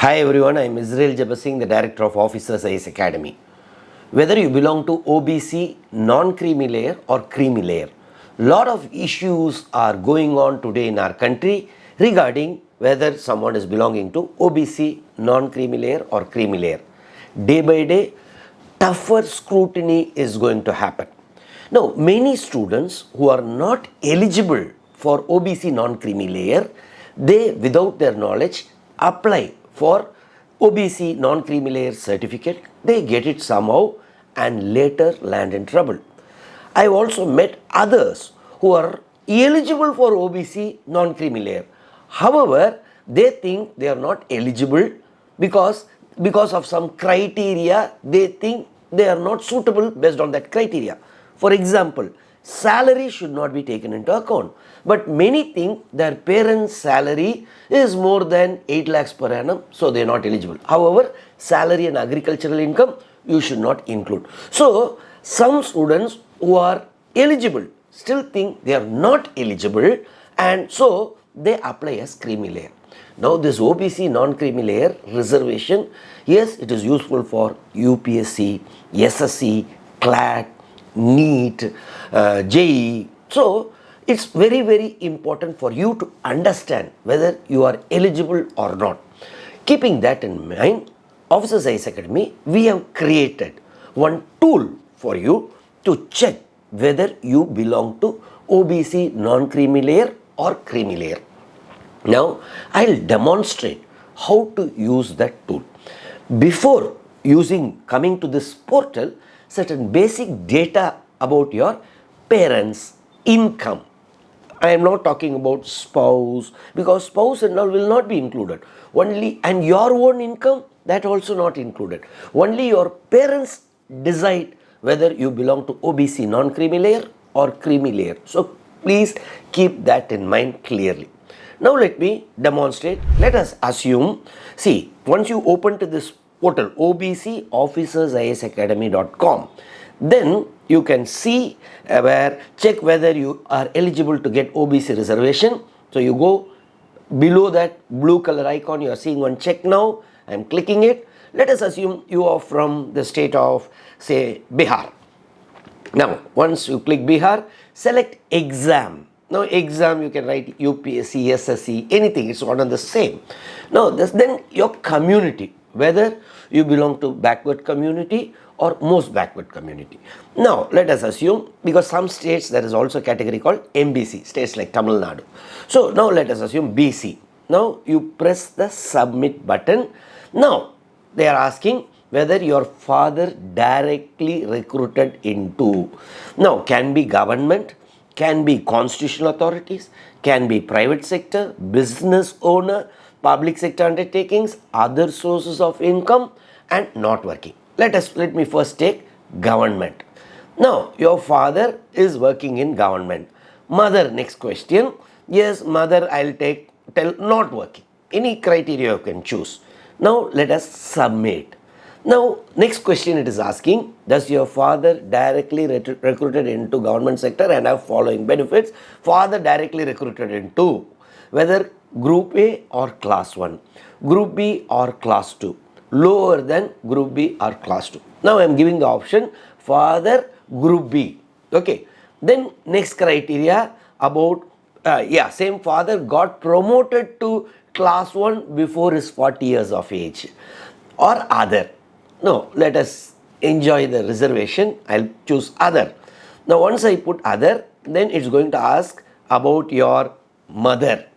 Hi everyone, I am Jebasingh, the Director of Officers IAS Academy. Whether you belong to OBC Non-Creamy Layer or Creamy Layer, lot of issues are going on today in our country regarding whether someone is belonging to OBC Non-Creamy Layer or Creamy Layer. Day by day, tougher scrutiny is going to happen. Now, many students who are not eligible for OBC Non-Creamy Layer, they without their knowledge apply for OBC Non-Creamy Layer certificate, they get it somehow and later land in trouble. I have also met others who are eligible for OBC Non-Creamy Layer. However, they think they are not eligible because of some criteria, they think they are not suitable based on that criteria. For example, salary should not be taken into account. But many think their parents' salary is more than 8 lakhs per annum, so they are not eligible. However, salary and agricultural income you should not include. So, some students who are eligible still think they are not eligible, and so they apply as creamy layer. Now, this OBC non-creamy layer reservation, yes, it is useful for UPSC, SSC, CLAT, NEET, JEE. So, it's very, very important for you to understand whether you are eligible or not. Keeping that in mind, Officers IAS Academy, we have created one tool for you to check whether you belong to OBC non-creamy layer or creamy layer. Now, I'll demonstrate how to use that tool. Before coming to this portal, certain basic data about your parents' income. I am not talking about spouse, because spouse and all will not be included. Only, and your own income, that also not included. Only your parents decide whether you belong to OBC non-creamy layer or creamy layer. So please keep that in mind clearly. Now let me demonstrate. Let us assume, see, once you open to this portal, OBC Officers IAS Academy.com, then you can see check whether you are eligible to get OBC reservation. So you go below that blue color icon, you are seeing one check now. I am clicking it. Let us assume you are from the state of, say, Bihar. Now, once you click Bihar, select exam. Now, exam you can write UPSC, SSC, anything, it's one and the same. Now, then your community, whether you belong to backward community or most backward community. Now, let us assume, because some states there is also a category called MBC, states like Tamil Nadu. So, now let us assume BC. Now, you press the submit button. Now, they are asking whether your father directly recruited into. Now, can be government, can be constitutional authorities, can be private sector, business owner, public sector undertakings, other sources of income, and not working. Let me first take government. Now, your father is working in government. Mother, next question. Yes, mother, I'll tell not working. Any criteria you can choose. Now, let us submit. Now, next question it is asking, does your father directly recruited into government sector and have following benefits? Father directly recruited into whether group A or class 1, group B or class 2, lower than group B or class 2. Now I am giving the option father group B. Okay. Then next criteria about, same father got promoted to class 1 before his 40 years of age or other. No, let us enjoy the reservation. I'll choose other. Now once I put other, then it's going to ask about your mother.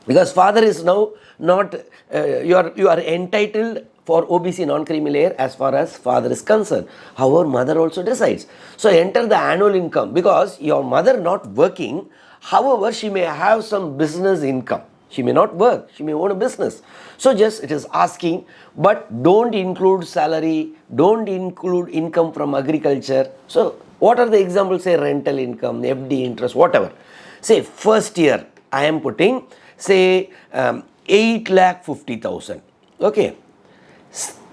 Because father is now not, you are entitled for OBC non-creamy layer as far as father is concerned. However, mother also decides. So enter the annual income, because your mother not working, however, she may have some business income. She may not work, she may own a business. So just it is asking, but don't include salary, don't include income from agriculture. So what are the examples? Say rental income, FD interest, whatever. Say first year, I am putting, say 8,50,000. Okay.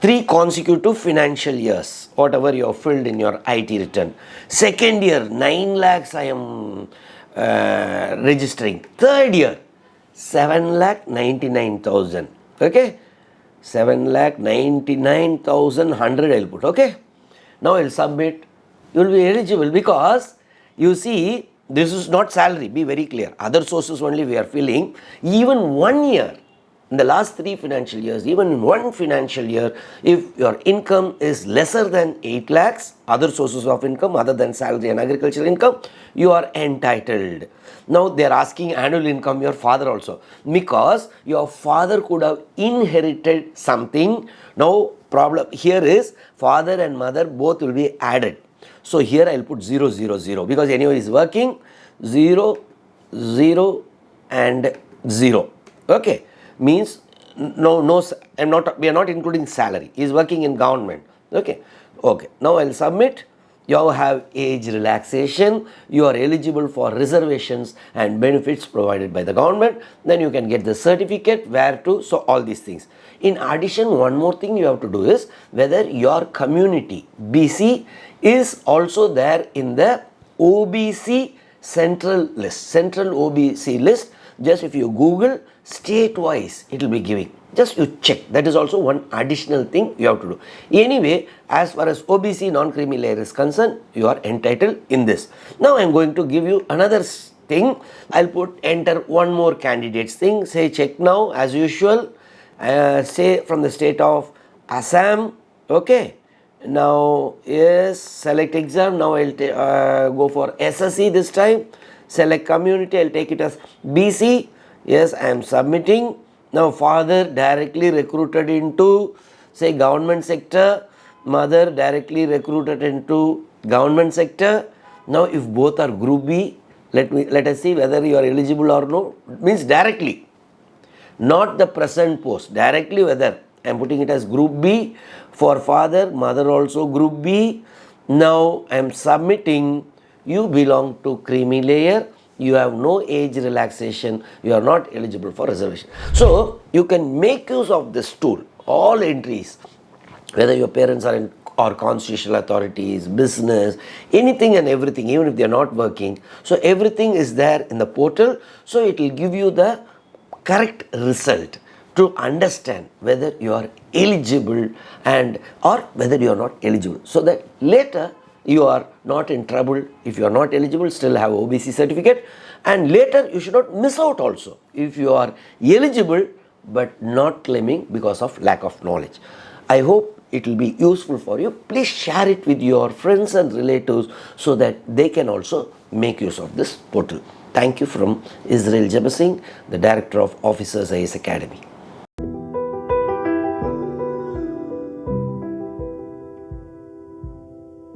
3 consecutive financial years, whatever you have filled in your IT return. Second year, 9 lakhs I am registering. Third year, 7,99,000. Okay. 7,99,100 I'll put, okay. Now I'll submit. You will be eligible because you see this is not salary, be very clear. Other sources only we are filling. Even 1 year, in the last 3 financial years, even in 1 financial year, if your income is lesser than 8 lakhs, other sources of income other than salary and agricultural income, you are entitled. Now they are asking annual income, your father also, because your father could have inherited something. Now problem here is father and mother both will be added. So here I will put 0, 0, 0 because anyway is working 0, 0 and 0. Okay, means no, we are not including salary. He is working in government. Okay. Now I will submit. You have age relaxation. You are eligible for reservations and benefits provided by the government. Then you can get the certificate where to. So all these things. In addition, one more thing you have to do is whether your community BC is also there in the OBC central list, central OBC list. Just if you Google state wise, it will be giving. Just you check. That is also one additional thing you have to do. Anyway, as far as OBC non-creamy layer is concerned, you are entitled in this. Now I am going to give you another thing. I'll put enter one more candidates thing. Say check now as usual. Say from the state of Assam. Okay. Now yes, select exam. Now I'll go for SSC this time. Select community. I'll take it as BC. Yes, I am submitting. Now father directly recruited into say government sector, mother directly recruited into government sector. Now if both are group B, let us see whether you are eligible or no. It means directly, not the present post, directly whether I am putting it as group B for father, mother also group B. Now I am submitting. You belong to creamy layer. You have no age relaxation, you are not eligible for reservation. So you can make use of this tool, all entries, whether your parents are in or constitutional authorities, business, anything and everything, even if they are not working. So everything is there in the portal. So it will give you the correct result to understand whether you are eligible and or whether you are not eligible. So that later you are not in trouble. If you are not eligible, still have OBC certificate, and later you should not miss out also if you are eligible but not claiming because of lack of knowledge. I hope it will be useful for you. Please share it with your friends and relatives so that they can also make use of this portal. Thank you from Israel Jebasingh, the Director of Officers IAS Academy.